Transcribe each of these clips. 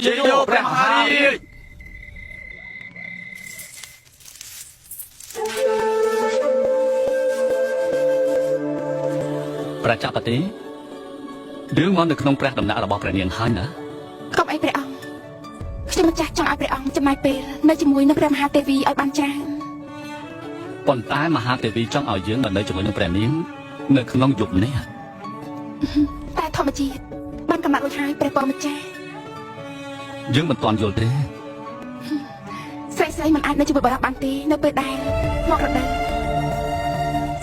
ជ័យយោព្រះមហារាជប្រជាបតីរឿងមកនៅក្នុងព្រះដំណាក់របស់ព្រះនាងហើយណាកុំអីព្រះអង្គខ្ញុំម្ចាស់ចង់ឲ្យព្រះអង្គចំណាយពេលនៅជាមួយនឹងព្រះមហាទេវីឲ្យបានច្រើនប៉ុន្តែមហាទេវីចង់ឲ្យយើងនៅជាមួយនឹងព្រះនាងនៅក្នុងយប់នេះតែធម្មជាតិបានកំណត់រួចហើយព្រះពរម្ចាស់យើងមិនទាន់យល់ទេស្រីមិនអាចនៅជាមួយបរិបបានទេនៅពេលដែលមករដូវ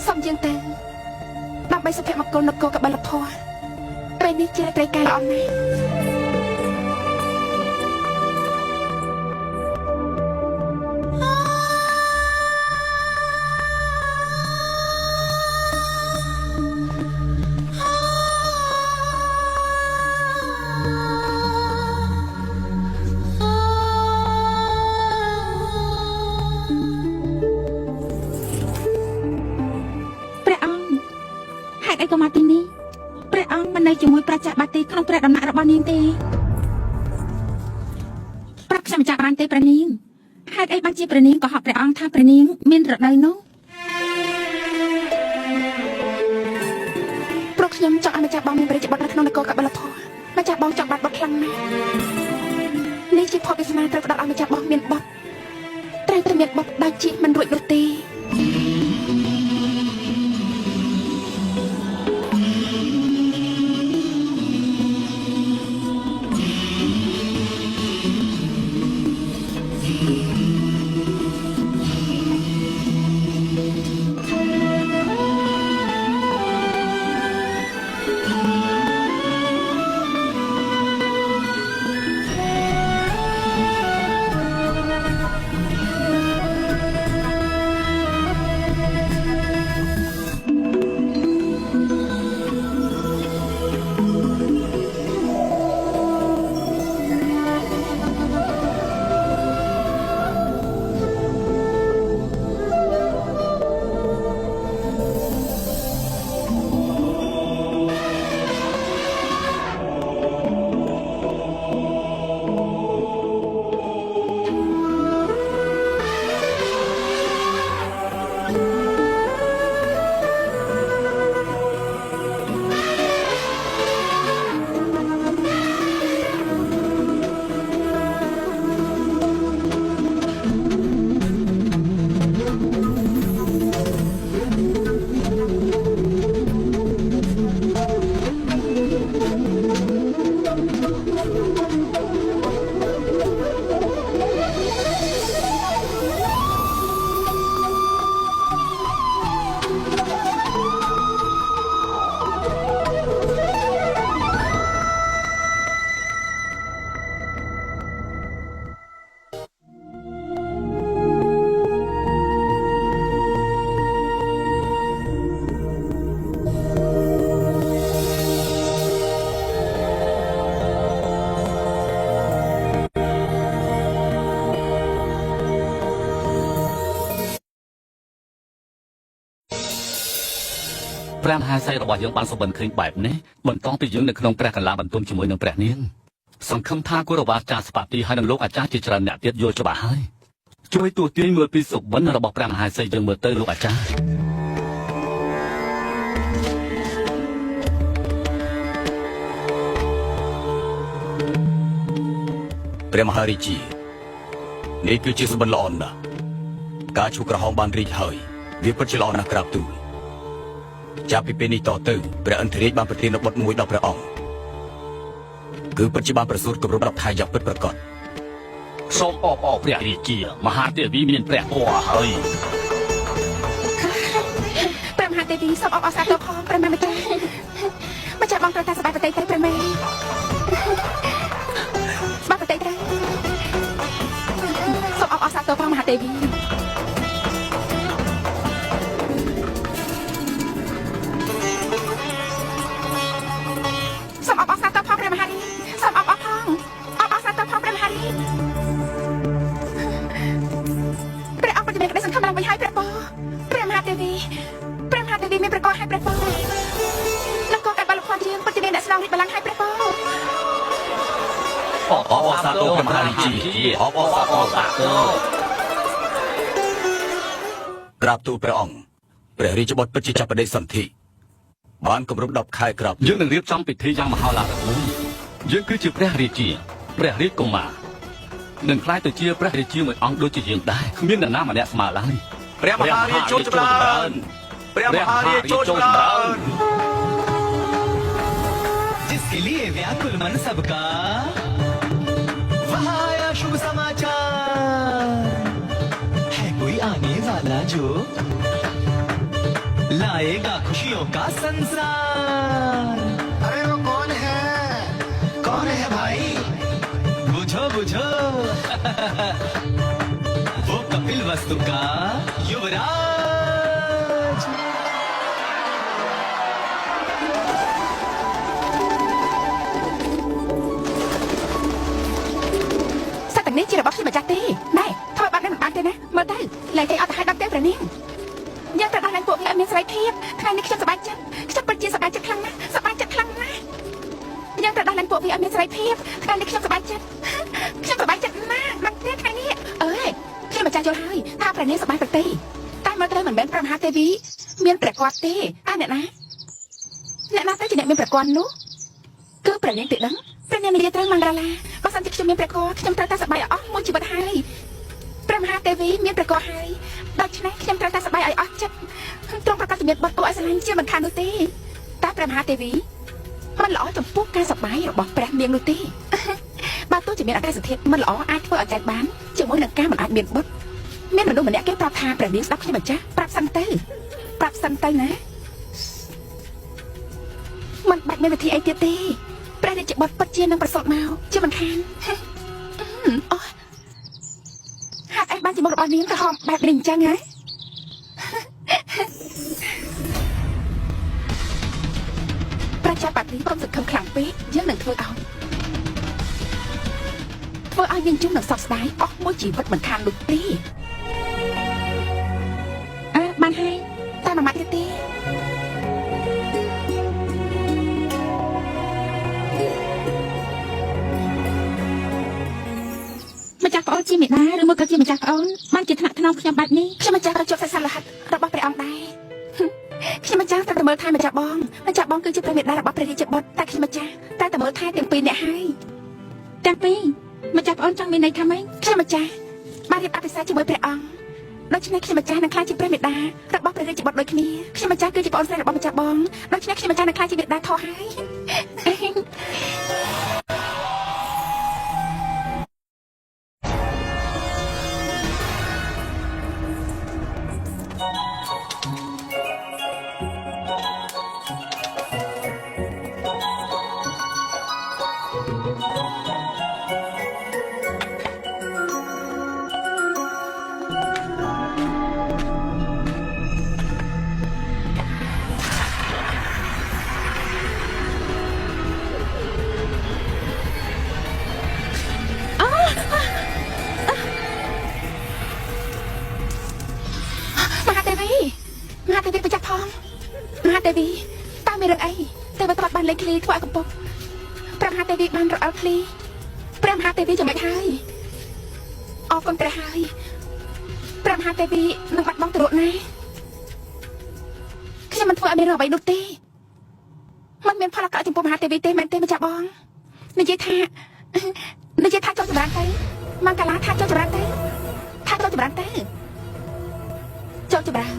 សុំយើងទៅដើម្បីសុភមង្គលនគរកបិលធម៌ពេលនេះជាត្រីកាយល្អណាស់ក៏មកទីនេះព្រះអង្គមិននៅជាមួយប្រជាបាទីក្នុងព្រះដំណាក់របស់នាងទេប្រាប់ខ្ញុំម្ចាស់បានទេព្រះនាងហេតុអីបានជាព្រះនាងក៏ហៅព្រះអង្គថាព្រះនាងមានរដូវនោះព្រោះខ្ញុំចង់ឲ្យម្ចាស់បងមានព្រះរាជបុត្រនៅក្នុងនគរកបិលធម៌ម្ចាស់បងចង់បាត់បុត្រខ្លាំងណាស់នេះជាភពវាសនាត្រូវផ្ដល់ឲ្យម្ចាស់បងមានបុត្រត្រូវតែមានបុត្រដោយជីមិនរួចនោះទេព្រះមហាក្សត្ររបស់យើងបានសម្បិនឃើញបែបនេះបន្តពីយើងនៅក្នុងព្រះកន្លាបន្ទុំជាមួយនឹងព្រះនាងសង្ឃឹមថាគូរវាចាស្បាទីហើយនឹងលោកអាចារ្យជាច្រើនអ្នកទៀតយល់ច្បាស់ហើយជួយទូទាញមើលពីសុបិនរបស់ព្រះមហាក្សត្រយើងមើលទៅលោកអាចារ្យព្រះមហារាជានេះគឺជាសុបិនល្អណាស់ការឈូក្រហមបានរីកហើយវាពិតជាល្អណាស់ក្រាបទូលចាប់ពីពេលនេះតទៅព្រះឥន្ទ្រាជបានប្រទានបុត្រមួយដល់ព្រះអង្គគឺពិតជាបានប្រសូតគម្រប់10ថៃយ៉ាងពិតប្រាកដសូមអបអរព្រះរាជាមហាទេវីមានព្រះពរហើយព្រះមហាទេវីសូមអបអរសាទរផងព្រះមេម្ចាស់ម្ចាស់បងត្រូវតែសប្បាយប្រតិទៅព្រះមេសប្បាយប្រតិទៅសូមអបអរសាទរផងមហាទេវីសូមអបអរសាទរផងព្រះមហារាជសូមអបអរផងអបអរសាទរផងព្រះមហារាជព្រះអង្គបានមានក្តីសង្ឃឹមឡើងវិញហើយព្រះពរព្រះមហាទេវីមានប្រកបឲ្យព្រះពរនគរកបិលភ័ណ្ឌយើងពិតជាមានអ្នកស្នងរាជបល្ល័ង្កឲ្យព្រះពរអ សាទរព្រះមហារាជាអបអរសាទរសាទរ ក្រាបទូលព្រះអង្គព្រះរាជបុត្រពិតជាចាប់បដិសន្ធិបានគម្រប់10ខែក្រាប យើងនឹងរៀបចំពិធីយ៉ាងមហោឡារិកមួយយើងគឺជាព្រះរាជាព្រះរាជកុមារនឹងក្លាយទៅជាព្រះរាជាមួយអង្គដូចជាយើងដែរគ្មានអ្នកណាម្នាក់ស្មើឡើយ ព្រះមហារាជចូលចម្រើនព្រះមហារាជចូលចម្រើន जिसके लिए व्याकुल मन सबका वहाँ आया शुभ समाचार है कोई आने वाला जो लाएगा खुशियों का संसार अरे वो कौन है भाई बुझो बुझो वो कपिल वस्तु का युवराज សត្វទាំងនេះជារបស់ខ្ញុំម្ចាស់ទេណែធ្វើបាត់នេះមិនបានទេណាមើលទៅលែងគេអត់ទៅឲ្យដល់ទេព្រះនាងយើងត្រូវដោះលែងពួកវាឲ្យមានសេរីភាពថ្ងៃនេះខ្ញុំសប្បាយចិត្តខ្ញុំពិតជាសប្បាយចិត្តខ្លាំងណាស់សប្បាយចិត្តខ្លាំងណាស់យើងត្រូវដោះលែងពួកវាឲ្យមានសេរីភាពថ្ងៃនេះខ្ញុំសប្បាយចិត្តខ្ញុំសប្បាយចិត្តណាស់ដល់ទេថ្ងៃនេះអើយខ្ញុំម្ចាស់យល់ហើយថាព្រះនាងសប្បាយប្រទេតែមើលទៅមិនមែនព្រះមហាទេវីមានព្រះគាត់ទេតែអ្នកណាទៅជាអ្នកមានព្រះគាត់នោះគឺព្រះនាងទេដឹងព្រះនាងនិយាយត្រូវមណ្ឌលាបើសិនជាខ្ញុំមានព្រះគាត់ខ្ញុំត្រូវតែសប្បាយឲ្យអស់មួយជីវិតហើយព្រះមហាទេវីមានព្រះគាត់ហើយដូច្នេះខ្ញុំត្រូវតែសប្បាយឲ្យអស់ចិត្តទ្រង់ប្រកាសជំនឿបុត្រគួរឲ្យស្រឡាញ់ជាមិនខាននោះទេតែព្រះមហាទេវីមិនល្អចំពោះការសប្បាយរបស់ព្រះនាងនោះទេបើទោះជាមានអាកាសធាតុមិនល្អអាចធ្វើឲ្យចែកបានជាមួយនឹងការមិនអាចមានបុត្រមានមនុស្សម្នាក់គេប្រាប់ថាព្រះនាងស្ដាប់ខ្ញុំម្ចាស់ប្រាប់សិនទៅណាមិនបាច់មានវិធីអីទៀតទេព្រះរាជបុត្រពិតជានឹងប្រសូតមកជាមិនខានអូហាត់អីបានជាមុខរបស់នាងក្រហមបែបនេះអញ្ចឹងហ៎ប្រជាប្រដ្ឋនេះព្រមសង្ឃឹមខ្លាំងពេកយើងនឹងធ្វើឲ្យយើងជុំនឹងសោកស្ដាយអស់មួយជីវិតមិនខានដូចទេបានហើយតែមួយម៉ាត់ទៀតទេម្ចាស់ប្អូនជាមេដាឬមកក៏ជាម្ចាស់ប្អូនបានជាថ្នាក់ថ្នមខ្ញុំបែបនេះខ្ញុំម្ចាស់ក៏ជាប់សរសរហ័តរបស់ព្រះអង្គដែរខ្ញុំម្ចាស់តែមើលថែម្ចាស់បងគឺជាព្រះមេដារបស់ព្រះរាជបុត្រតែខ្ញុំម្ចាស់តែមើលថែទាំងពីរអ្នកហើយទាំងពីរម្ចាស់ប្អូនចង់មានន័យថាម៉េចខ្ញុំម្ចាស់បានរៀបអភិសេកជាមួយព្រះអង្គដូច្នេះខ្ញុំម្ចាស់នឹងក្លាយជាព្រះមេដារបស់ព្រះរាជបុត្រដូចគ្នាខ្ញុំម្ចាស់គឺជាប្អូនស្រីរបស់ម្ចាស់បងដូច្នេះខ្ញុំម្ចាស់នឹងក្លាយជាមេដាថោះហើយមហាទេវីប្រចាំផងមហាទេវីតើមានរឿងអីទេវតាបានលេងឃ្លីធ្វើឲ្យកំពុកព្រះមហាទេវីបានរអិលឃ្លីព្រះមហាទេវីចំណេចហើយអរគុណព្រះហើយព្រះមហាទេវីនឹងបាត់បង់ទរៈណាខ្ញុំមិនធ្វើឲ្យមានរឿងអ្វីនោះទេមិនមានផលអាក្រក់ចំពោះមហាទេវីទេមែនទេម្ចាស់បងនិយាយថាចុះចម្រើនទៅមកកាលាថាចុះចម្រើនទៅចុះចម្រើន